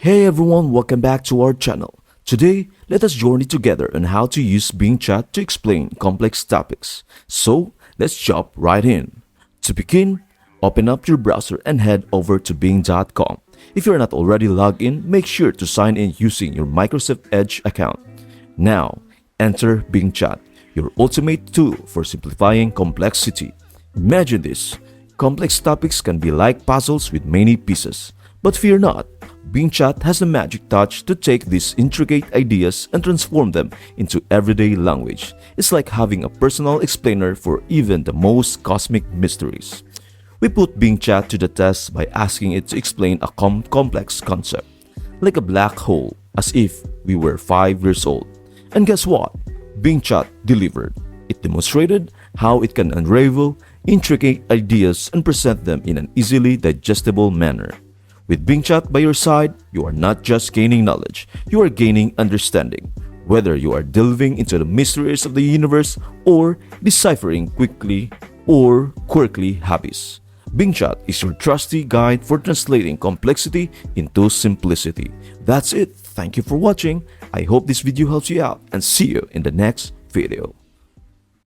Hey everyone, welcome back to our channel. Today, let us journey together on how to use Bing Chat to explain complex topics. So, let's jump right in. To begin, open up your browser and head over to bing.com. If you're not already logged in, make sure to sign in using your Microsoft Edge account. Now, enter Bing Chat, your ultimate tool for simplifying complexity. Imagine this. Complex topics can be like puzzles with many pieces. But fear not, Bing Chat has the magic touch to take these intricate ideas and transform them into everyday language. It's like having a personal explainer for even the most cosmic mysteries. We put Bing Chat to the test by asking it to explain a complex concept, like a black hole, as if we were 5 years old. And guess what? Bing Chat delivered. It demonstrated how it can unravel intricate ideas and present them in an easily digestible manner. With Bing Chat by your side, you are not just gaining knowledge, you are gaining understanding. Whether you are delving into the mysteries of the universe or deciphering quickly or quirky hobbies, Bing Chat is your trusty guide for translating complexity into simplicity. That's it. Thank you for watching. I hope this video helps you out and see you in the next video.